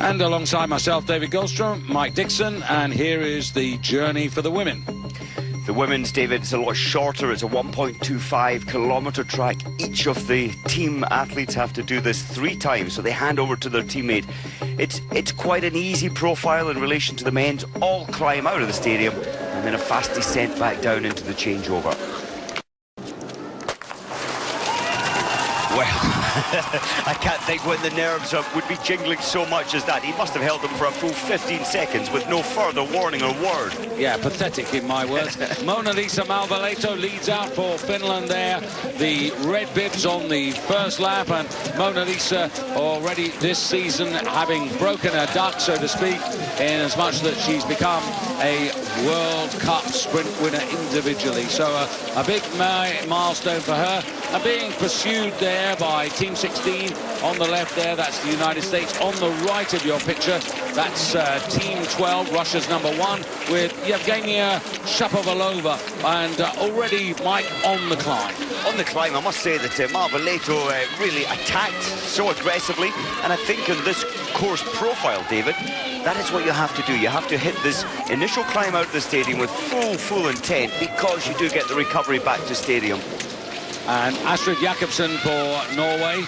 And alongside myself, David Goldstrom, Mike Dixon, and here is the journey for the women. The women's, David, is a lot shorter. It's a 1.25-kilometre track. Each of the team athletes have to do this 3 times, so they hand over to their teammate. It's quite an easy profile in relation to the men's. All climb out of the stadium, and then a fast descent back down into the changeover. Well, I can't think when the nerves would be jingling so much as that. He must have held them for a full 15 seconds with no further warning or word. Yeah, pathetic in my words. Mona Lisa Malvaleto leads out for Finland there. The red bibs on the first lap, and Mona Lisa already this season having broken her duck, so to speak, in as much that she's become a World Cup sprint winner individually. So a big milestone for her, and being pursued there by Team 16 on the left there. That's the United States. On the right of your picture, that's Team 12, Russia's #1, with Yevgenia Shapovalova, and already Mike on the climb. On the climb, I must say that Malvaleto really attacked so aggressively, and I think in this course profile, David, that is what you have to do. You have to hit this initial climb out of the stadium with full intent, because you do get the recovery back to stadium. And Astrid Jacobsen for Norway,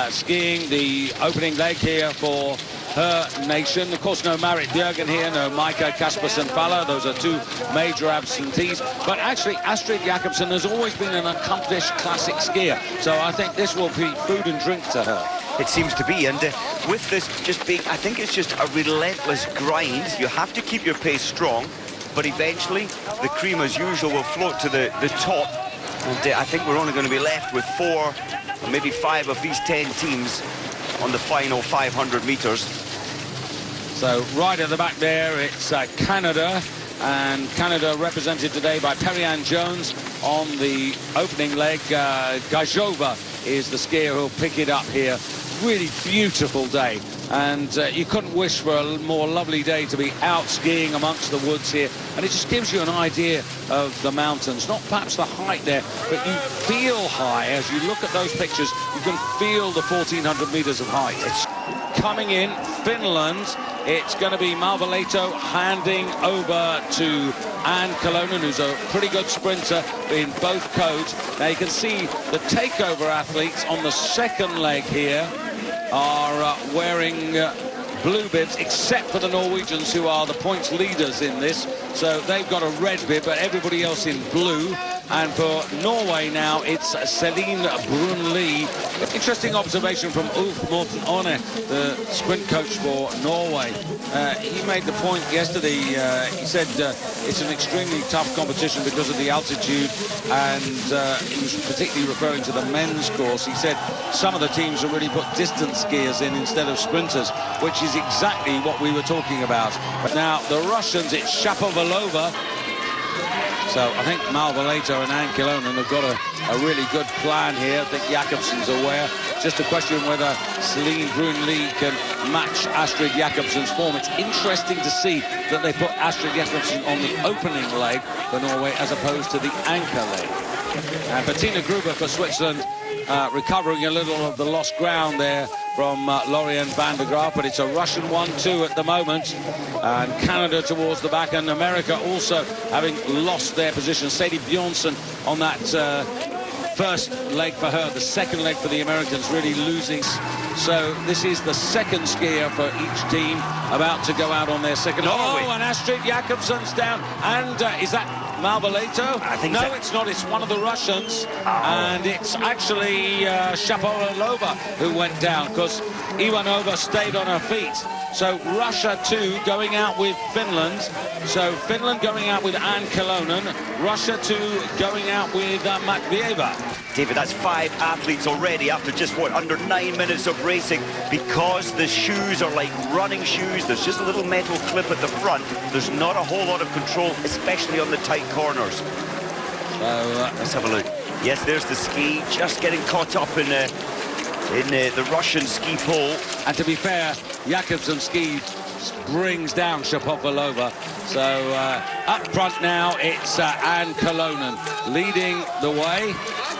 skiing the opening leg here for her nation. Of course, no Marit Bjørgen here, no Maika Kaspersen-Faller. Those are 2 major absentees. But actually, Astrid Jacobsen has always been an accomplished classic skier. So I think this will be food and drink to her. It seems to be, and with this just being, I think it's just a relentless grind. You have to keep your pace strong, but eventually the cream, as usual, will float to the top. And I think we're only going to be left with 4 or maybe 5 of these 10 teams on the final 500 metres. So right at the back there, it's Canada, and Canada represented today by Peri Jones on the opening leg. Gajova is the skier who'll pick it up here. Really beautiful day, and you couldn't wish for a more lovely day to be out skiing amongst the woods here, and it just gives you an idea of the mountains. Not perhaps the height there, but you feel high as you look at those pictures. You can feel the 1,400 meters of height. It's coming in Finland. It's going to be Malvaleto handing over to Anne Kalonen, who's a pretty good sprinter in both codes. Now you can see the takeover athletes on the second leg here are wearing blue bibs, except for the Norwegians, who are the points leaders in this. So they've got a red bib, but everybody else in blue. And for Norway now, it's Celine Brunli. Interesting observation from Ulf Morten Orne, the sprint coach for Norway. He made the point yesterday, he said it's an extremely tough competition because of the altitude, and he was particularly referring to the men's course. He said some of the teams have really put distance skiers in instead of sprinters, which is exactly what we were talking about. But now the Russians, it's Shapovalova. So I think Malvaleto and Anne Kalonen have got a really good plan here. I think Jacobsen's aware. Just a question whether Celine Brunli can match Astrid Jacobsen's form. It's interesting to see that they put Astrid Jacobsen on the opening leg for Norway as opposed to the anchor leg. And Bettina Gruber for Switzerland, recovering a little of the lost ground there from Lorien van der Graaf, but it's a Russian 1-2 at the moment, and Canada towards the back, and America also having lost their position. Sadie Bjornsson on that first leg for her, the second leg for the Americans really losing. So this is the second skier for each team about to go out on their second. Oh, and Astrid Jacobsen's down, and is that Malvaleto? I think no, so. It's not. It's one of the Russians, and it's actually Shapovalova who went down, because Ivanova stayed on her feet. So Russia 2 going out with Finland. So Finland going out with Anne Kalonen. Russia 2 going out with Matvieva. David, that's 5 athletes already after just, what, under 9 minutes of racing, because the shoes are like running shoes. There's just a little metal clip at the front. There's not a whole lot of control, especially on the tight corners. So let's have a look. Yes, there's the ski, just getting caught up in in the Russian ski pole. And to be fair, Jakobsen ski brings down Shapovalova. So up front now, it's Anne Kolonen leading the way.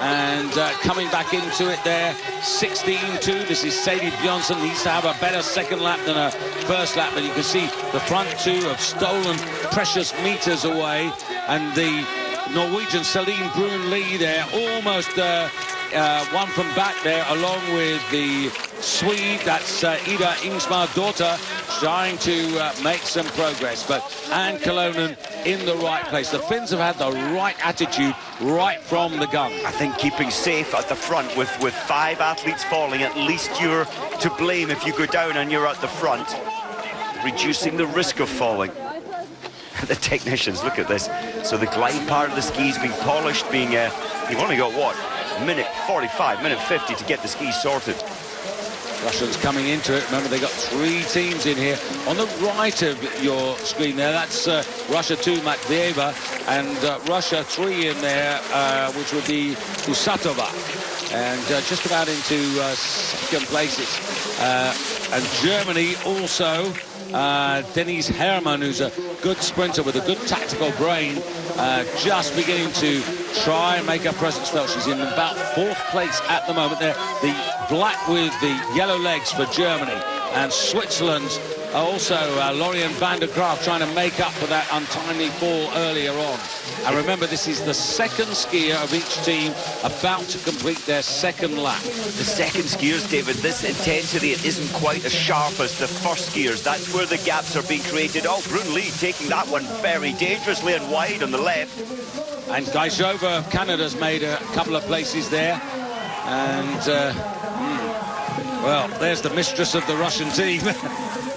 And coming back into it there, 16-2. This is Sadie Bjornsson. Needs to have a better second lap than her first lap. But you can see the front two have stolen precious meters away. And the Norwegian Celine Brun-Lee there, almost one from back there, along with the Swede, that's Ida Ingsmar-Daughter, trying to make some progress. But Anne Kolonen in the right place. The Finns have had the right attitude right from the gun. I think keeping safe at the front with 5 athletes falling, at least you're to blame if you go down and you're at the front. Reducing the risk of falling. The technicians, look at this. So the glide part of the skis being polished, being, you've only got what? Minute 45, minute 50 to get the skis sorted. Russians coming into it. Remember, they've got 3 teams in here. On the right of your screen there, that's Russia 2, Matveeva, and Russia 3 in there, which would be Usatova. And just about into second place. And Germany also, Denise Herrmann, who's a good sprinter with a good tactical brain, just beginning to try and make her presence felt. She's in about 4th place at the moment there. The black with the yellow legs for Germany. And Switzerland's also Lorien van der Graaf trying to make up for that untimely fall earlier on. And remember, this is the second skier of each team about to complete their second lap. The second skiers, David, this intensity, it isn't quite as sharp as the first skiers. That's where the gaps are being created. Oh, Brun-Lee taking that one very dangerously and wide on the left. And Gaizhova of Canada's made a couple of places there. And, well, there's the mistress of the Russian team.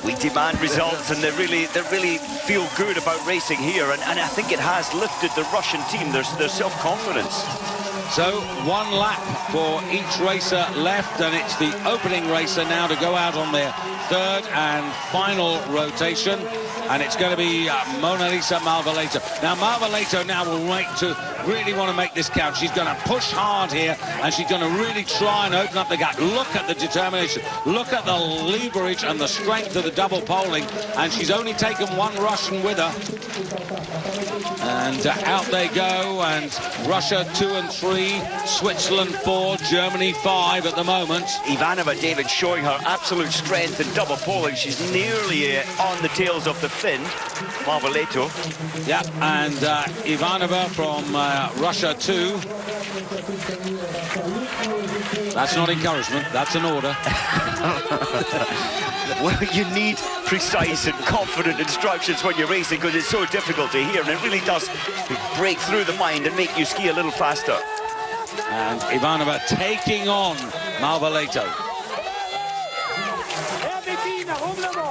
We demand results, and they really feel good about racing here, and I think it has lifted the Russian team, their self-confidence. So 1 lap for each racer left, and it's the opening racer now to go out on their 3rd and final rotation, and it's going to be Mona Lisa Malvaleto. Now Malvaleto now will really want to make this count. She's going to push hard here, and she's going to really try and open up the gap. Look at the determination, look at the leverage and the strength of the double poling, and she's only taken 1 Russian with her. And out they go, and Russia 2 and 3, Switzerland 4, Germany 5 at the moment. Ivanova, David, showing her absolute strength in double poling. She's nearly on the tails of the Finn, Malvaleto. Yeah, and Ivanova from Russia 2. That's not encouragement, that's an order. Well, you need precise and confident instructions when you're racing, because it's so difficult to hear, and it really does break through the mind and make you ski a little faster. And Ivanova taking on Malvaleto.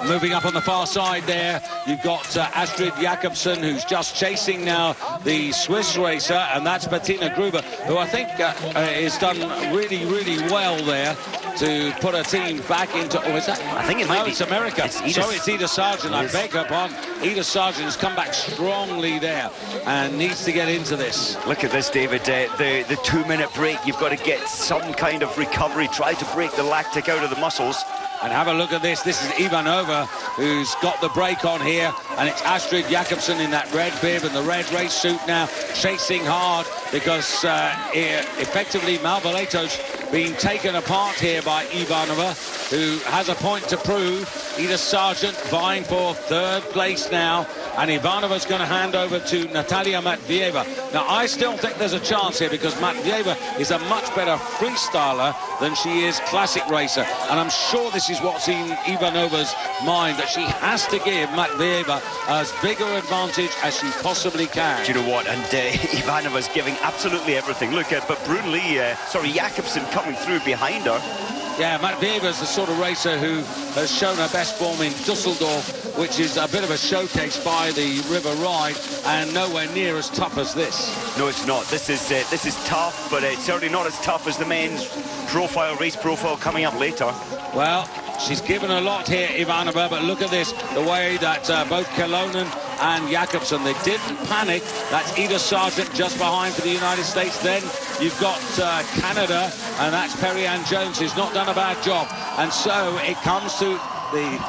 Moving up on the far side there, you've got Astrid Jakobsen, who's just chasing now the Swiss racer, and that's Bettina Gruber, who I think has done really, really well there to put her team back into... Oh, is that? I think it might be. It's America. Sorry, it's Ida Sargent. I beg her pardon. Ida Sargent has come back strongly there and needs to get into this. Look at this, David. The 2-minute break, you've got to get some kind of recovery. Try to break the lactic out of the muscles. And have a look at this. This is Ivanova who's got the break on here, and it's Astrid Jakobsen in that red bib and the red race suit now, chasing hard, because effectively Malvaleto's being taken apart here by Ivanova, who has a point to prove. Ida Sargent vying for 3rd place now, and Ivanova's going to hand over to Natalia Matveeva. Now, I still think there's a chance here, because Matveeva is a much better freestyler than she is classic racer, and I'm sure this is what's in Ivanova's mind, that she has to give Matveeva as big an advantage as she possibly can. Do you know what? And Ivanova's giving absolutely everything. Look at, but Brun-Lee, Jakobsen coming through behind her. Yeah, Matveeva's the sort of racer who has shown her best form in Dusseldorf, which is a bit of a showcase by the River Ride, and nowhere near as tough as this. No, it's not. This is tough, but it's certainly not as tough as the men's race profile coming up later. Well, she's given a lot here, Ivanova, but look at this, the way that both Kolonen and Jakobsen, they didn't panic. That's Ida Sargent just behind for the United States. Then you've got Canada, and that's Peri Jones, who's not done a bad job. And so it comes to the...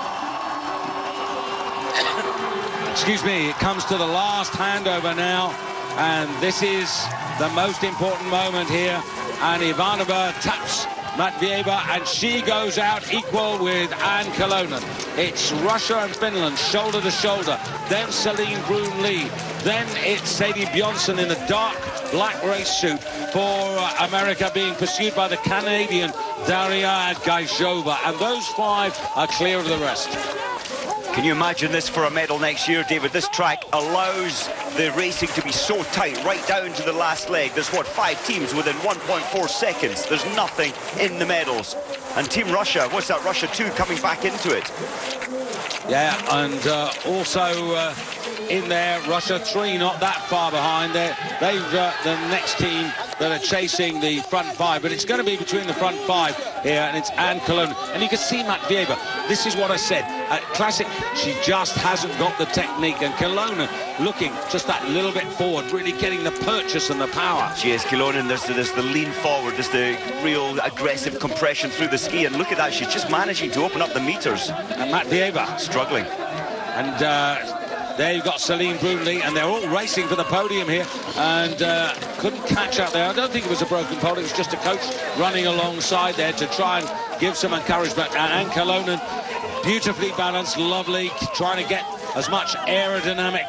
excuse me, it comes to the last handover now, and this is the most important moment here. And Ivanova taps Matvieva, and she goes out equal with Anne Kolonen. It's Russia and Finland, shoulder to shoulder. Then Celine Brun-Lee. Then it's Sadie Bjornsson in a dark black race suit for America, being pursued by the Canadian Daria Gajova. And those five are clear of the rest. Can you imagine this for a medal next year, David? This track allows the racing to be so tight, right down to the last leg. There's, what, 5 teams within 1.4 seconds. There's nothing in the medals. And Team Russia, what's that, Russia 2 coming back into it? Yeah, and also in there, Russia 3 not that far behind. They've the next team that are chasing the front 5, but it's going to be between the front 5 here, and it's Anne Kolonen. And you can see Matvieva. This is what I said. Classic, she just hasn't got the technique, and Kolonen looking just that little bit forward, really getting the purchase and the power. She is Kolonen. There's the lean forward, there's the real aggressive compression through the ski, and look at that, she's just managing to open up the meters. And Matvieva struggling. And there you've got Celine Brun-Lee, and they're all racing for the podium here, and couldn't catch up there. I don't think it was a broken pole, it was just a coach running alongside there to try and give some encouragement. And Anne Kolonen, beautifully balanced, lovely, trying to get as much aerodynamic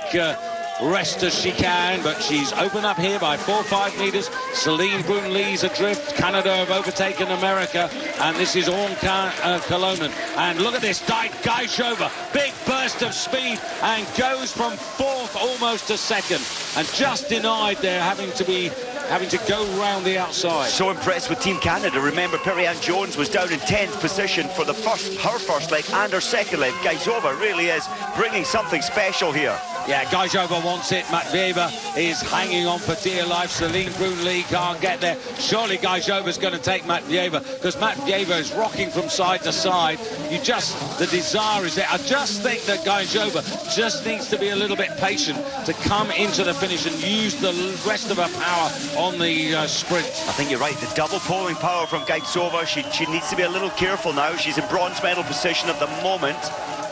rest as she can, but she's opened up here by 4 or 5 meters. Celine Brun-Lee's adrift. Canada have overtaken America, and this is all Kolonen. And look at this, Gajova, big burst of speed, and goes from 4th almost to 2nd, and just denied there, having to go round the outside. So impressed with Team Canada. Remember, Peri Jones was down in 10th position for her first leg and her second leg. Gajova really is bringing something special here. Yeah, Gajova wants it. Matvieva is hanging on for dear life. Celine Brun-Lee can't get there. Surely Gajova's going to take Matvieva, because Matvieva is rocking from side to side. The desire is there. I just think that Gajova just needs to be a little bit patient to come into the finish and use the rest of her power on the sprint. I think you're right. The double poling power from Gajova. She needs to be a little careful now. She's in bronze medal position at the moment.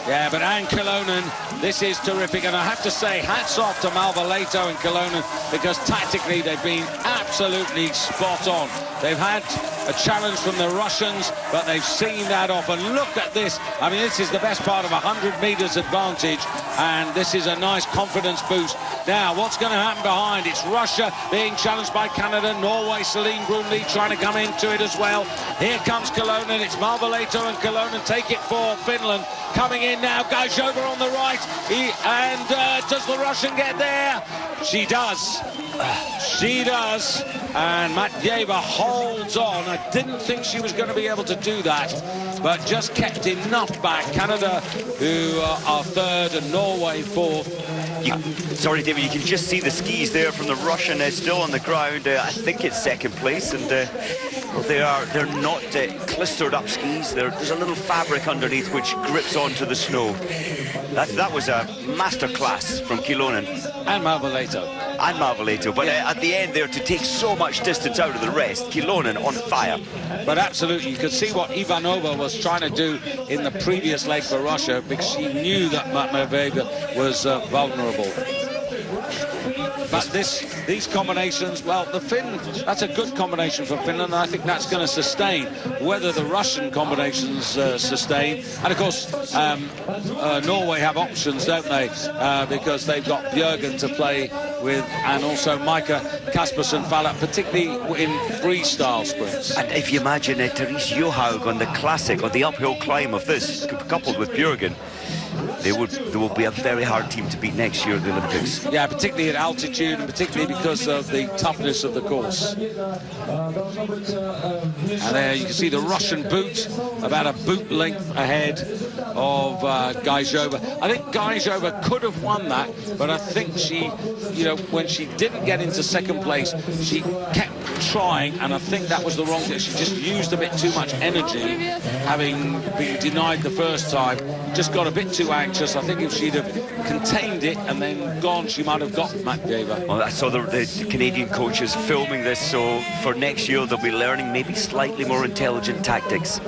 Yeah, but Anne Kolonen, this is terrific, and I have to say, hats off to Malvaleto and Kolonen, because tactically they've been absolutely spot on. They've had a challenge from the Russians, but they've seen that off, and look at this. I mean, this is the best part of 100 meters advantage, and this is a nice confidence boost. Now, what's going to happen behind? It's Russia being challenged by Canada, Norway, Celine Brun-Lee trying to come into it as well. Here comes Kolonen, it's Malvaleto and Kolonen take it for Finland. Coming in now, Gajova on the right, does the Russian get there? She does. She does, and Matvieva holds on. I didn't think she was going to be able to do that, but just kept enough back. Canada, who are 3rd, and Norway 4th. Sorry, David, you can just see the skis there from the Russian still on the ground. I think it's 2nd place, and they're not clistered up skis. There's a little fabric underneath which grips onto the snow. That was a masterclass from Kolonen. And Malvaleto. And Malvaleto, but at the end there, to take so much distance out of the rest, Kolonen on fire. But absolutely, you could see what Ivanova was trying to do in the previous leg for Russia, because she knew that Matvieva was vulnerable. But these combinations, well, the Finn, that's a good combination for Finland, and I think that's going to sustain. Whether the Russian combinations sustain, and of course Norway have options, don't they, because they've got Bjørgen to play with, and also Micah Kaspersen Fallat, particularly in freestyle sprints. And if you imagine Therese Johaug on the classic, or the uphill climb of this, coupled with Bjørgen, there will be a very hard team to beat next year at the Olympics. Yeah, particularly at altitude, and particularly because of the toughness of the course. And there you can see the Russian boot, about a boot length ahead of Gajova. I think Gajova could have won that, but I think she, when she didn't get into 2nd place, she kept trying, and I think that was the wrong thing. She just used a bit too much energy, having been denied the first time. Just got a bit too too anxious. I think if she'd have contained it and then gone, she might have got McDaver. Well, I saw the Canadian coaches filming this, so for next year they'll be learning maybe slightly more intelligent tactics.